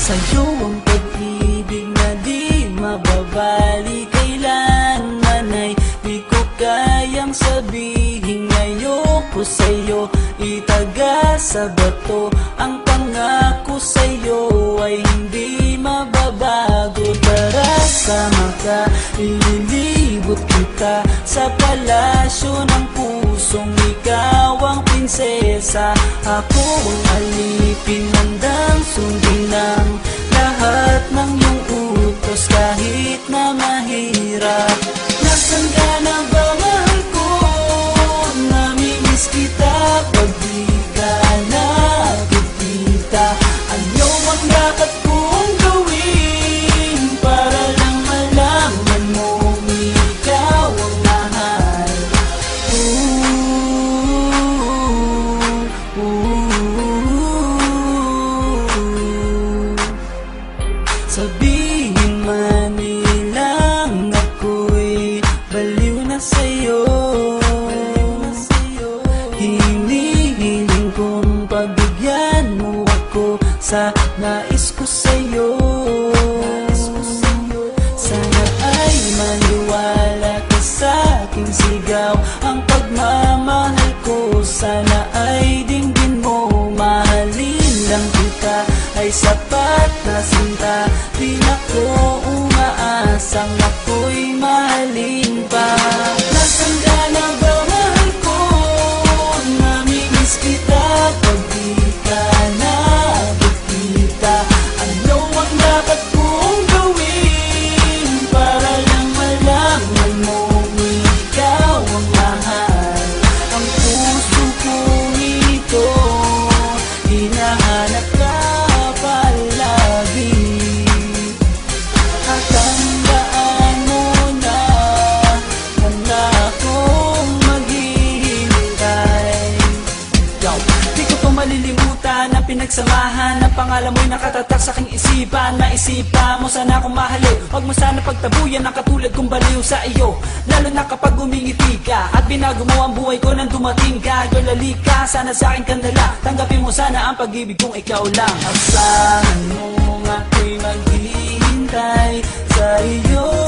Sa'yo ang pag-ibig na di mababali, kailanman ay di ko kayang sabihin. Ayoko sa'yo itaga sa bato, ang pangako sa'yo ay hindi mababago. Tara, sama ka, ililibot kita sa palasyo ng pusong ikaw ang prinsesa. Ako ang alipin, handang sundin ng lahat ng iyong utos kahit na mahirap. Nasaan ka na ba, mahal ko? Namimiss kita pag di ka nakikita. Ano ang dapat kong gawin para lang malaman mo ikaw ang mahal? Sabihin man nilang ako'y baliw na sa'yo, hinihiling kong pabigyan mo ako sa nais ko sa'yo. Sana ay maniwala ka sa aking sigaw, ang pagmamahal ko sana ay dinggin mo. Mahalin lang kita ay sapat na sinta, di na ko umaasang ako'y mahalin pa. Nasaan ka na ba, mahal ko? Namimiss kita pag di ka nakikita. Ano ang dapat kong gawin para lang malaman mo ikaw ang mahal? Ang puso kong ito hinahanap ka palagi, at tandaan mo na handa akong maghihintay. Di ko to malilimutan ang pinagsamahan ng pangalan mo'y nakatatak sa aking isipan. Maisipan mo sana akong mahalin, huwag mo sana pagtabuyan ang katulad kong baliw sa iyo. Lalo na kapag umingiti ka at binago mo ang buhay ko nang dumating ka. Girl, halika sana sa akin kandala, tanggapin mo sana ang pag-ibig kong ikaw lang. Asahan mo ako'y maghihintay sa iyo.